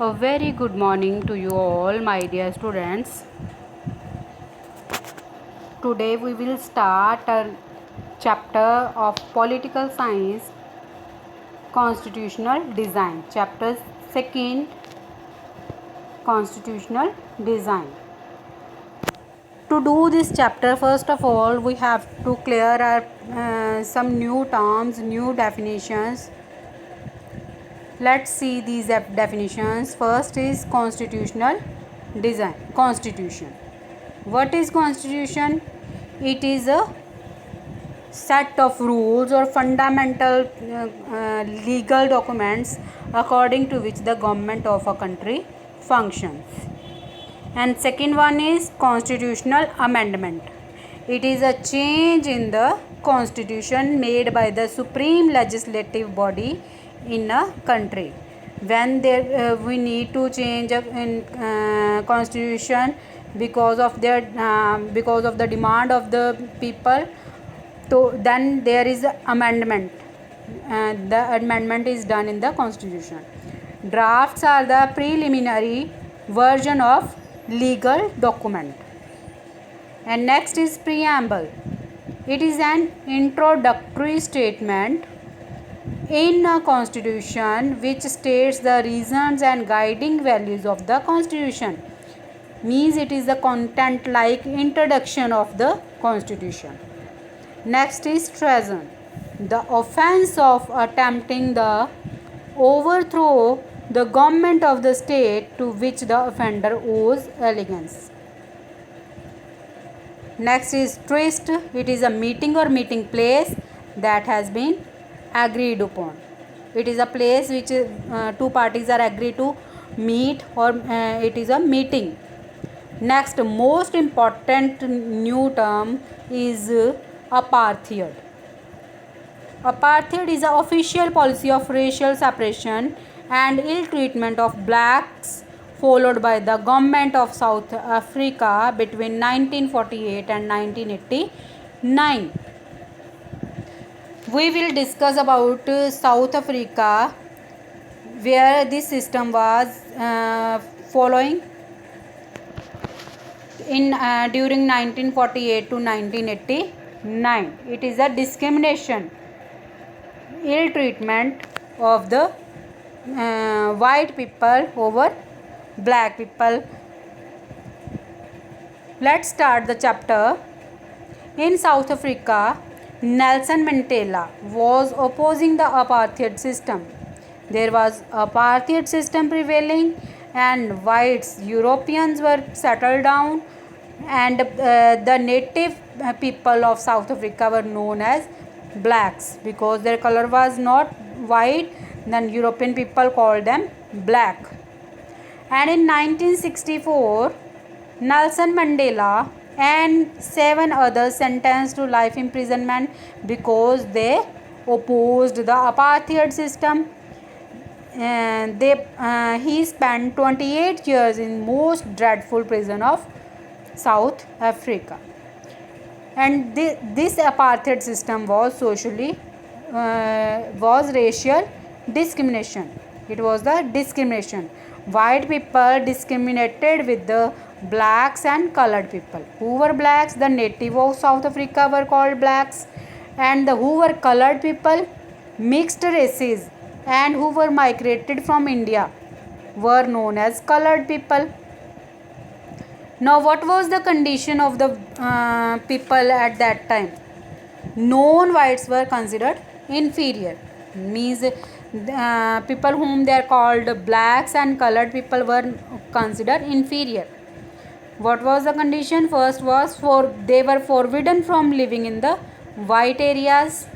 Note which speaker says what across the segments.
Speaker 1: A very good morning to you all, my dear students. Today we will start a chapter of political science, constitutional design. Chapter 2, constitutional design. To do this chapter, first of all, we have to clear our some new terms, new definitions. Let's see these definitions. First is constitutional design. Constitution. What is constitution? It is a set of rules or fundamental legal documents according to which the government of a country functions. And second one is constitutional amendment. It is a change in the constitution made by the supreme legislative body in a country. When we need to change in constitution because of the demand of the people, so then there is amendment. The amendment is done in the constitution. Drafts are the preliminary version of legal document. And next is preamble. It is an introductory statement in a constitution which states the reasons and guiding values of the constitution. Means it is the content like introduction of the constitution. Next is treason. The offense of attempting the overthrow the government of the state to which the offender owes allegiance. Next is tryst. It is a meeting or meeting place that has been agreed upon. It is a place which two parties are agreed to meet, or it is a meeting. Next, most important new term is apartheid. Apartheid is the official policy of racial separation and ill treatment of blacks followed by the government of South Africa between 1948 and 1989. We will discuss about South Africa, where this system was following in during 1948 to 1989. It is a discrimination, ill treatment of the white people over black people. Let's start the chapter. In South Africa, Nelson Mandela was opposing the apartheid system. There was apartheid system prevailing and whites, Europeans were settled down, and the native people of South Africa were known as blacks because their color was not white. Then European people called them black. And in 1964, Nelson Mandela and 7 others sentenced to life imprisonment because they opposed the apartheid system. And he spent 28 years in most dreadful prison of South Africa. And this apartheid system was was racial discrimination. It was the discrimination. White people discriminated with the blacks and colored people. Who were blacks? The native of South Africa were called blacks, and who were colored people? Mixed races, and who were migrated from India were known as colored people. Now, what was the condition of the people at that time? Non-whites were considered inferior. Means people whom they are called blacks and colored people were considered inferior. What was the condition? First was they were forbidden from living in the white areas.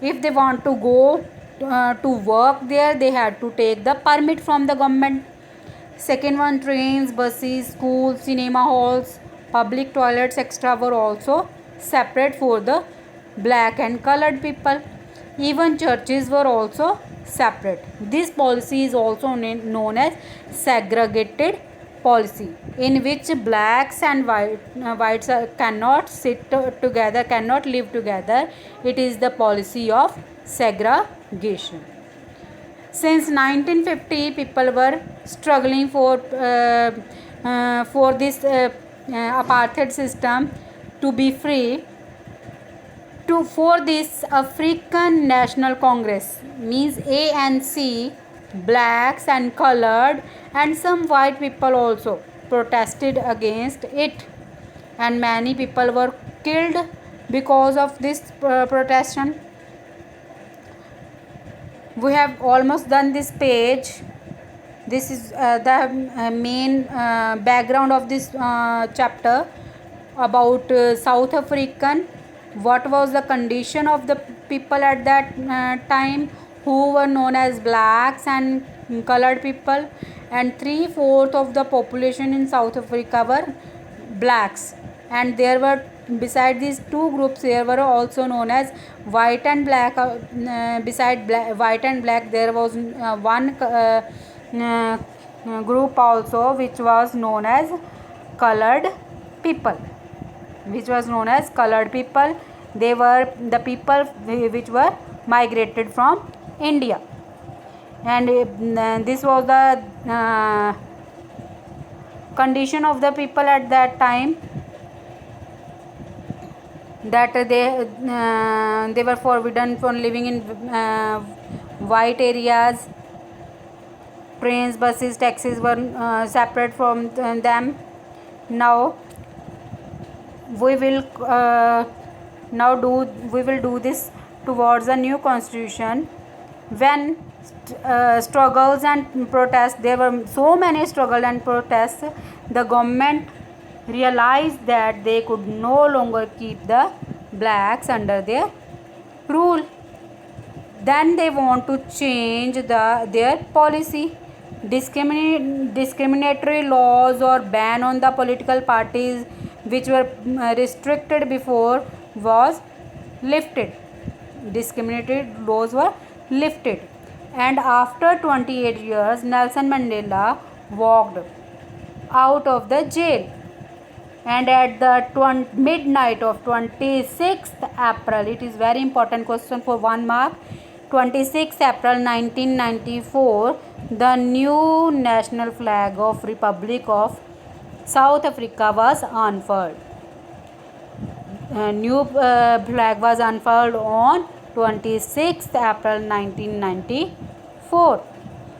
Speaker 1: If they want to go to work there, they had to take the permit from the government. Second one, trains, buses, schools, cinema halls, public toilets, etc. were also separate for the black and colored people. Even churches were also separate. This policy is also known as segregated policy, in which blacks and whites cannot sit together, cannot live together. It is the policy of segregation. Since 1950, people were struggling for this apartheid system to be free. For this, African National Congress, means ANC, blacks and colored and some white people also protested against it, and many people were killed because of this protestation. We have almost done this page. This is the main background of this chapter about South African. What was the condition of the people at that time, who were known as blacks and colored people, and 3/4 of the population in South Africa were blacks, and there were, beside these two groups, there were also known as white and black. Beside white and black, there was one group also which was known as colored people, They were the people which were migrated from India, and this was the condition of the people at that time, that they were forbidden from living in white areas. Trains, buses, taxis were separate from them. Now we will do this towards a new constitution. When struggles and protests, there were so many struggles and protests, the government realized that they could no longer keep the blacks under their rule. Then they want to change their policy. Discriminatory laws or ban on the political parties which were restricted before was lifted. Discriminatory laws were lifted, and after 28 years, Nelson Mandela walked out of the jail, and at the midnight of 26th April, it is very important question for 1 mark, 26th April 1994, the new national flag of Republic of South Africa was unfurled. New flag was unfurled on 26th April 1994,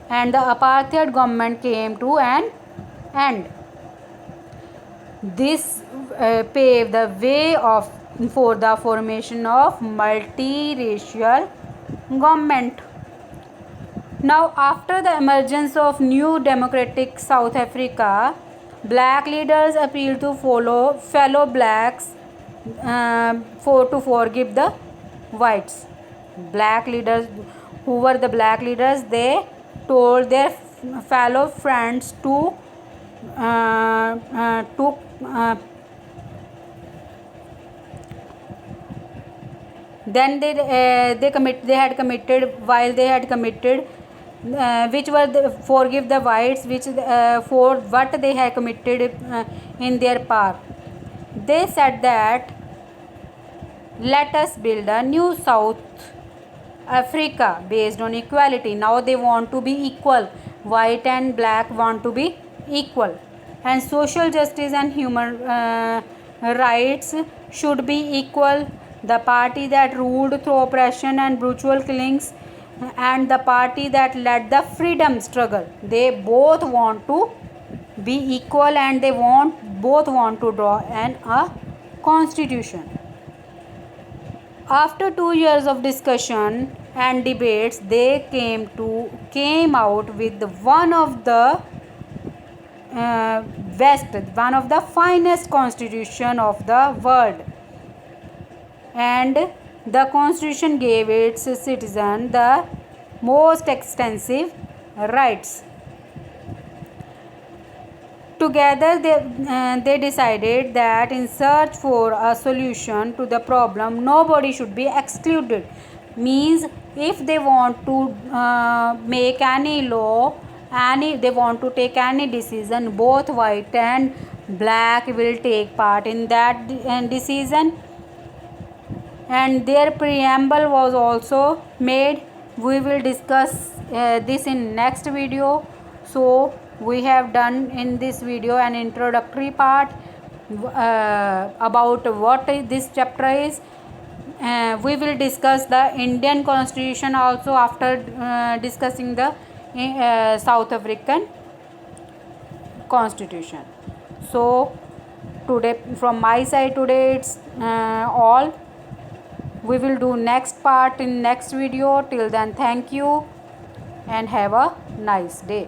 Speaker 1: and the apartheid government came to an end. This paved the way for the formation of multiracial government. Now, after the emergence of new democratic South Africa, black leaders appealed to fellow blacks to forgive the whites. Black leaders, who were the black leaders, they told their fellow friends to then they had committed which were forgive the whites, which for what they had committed in their power. They said that let us build a new South Africa based on equality. Now they want to be equal. White and black want to be equal, and social justice and human rights should be equal. The party that ruled through oppression and brutal killings, and the party that led the freedom struggle, they both want to be equal, and they both want to draw a constitution. After 2 years of discussion and debates, they came out with one of the one of the finest constitution of the world, and the constitution gave its citizens the most extensive rights. Together they decided that in search for a solution to the problem, nobody should be excluded. Means if they want to make any law, they want to take any decision, both white and black will take part in that decision. And their preamble was also made. We will discuss this in next video. So we have done in this video an introductory part about what this chapter is. We will discuss the Indian Constitution also after discussing the South African Constitution. So today from my side today it's all. We will do next part in next video. Till then, thank you and have a nice day.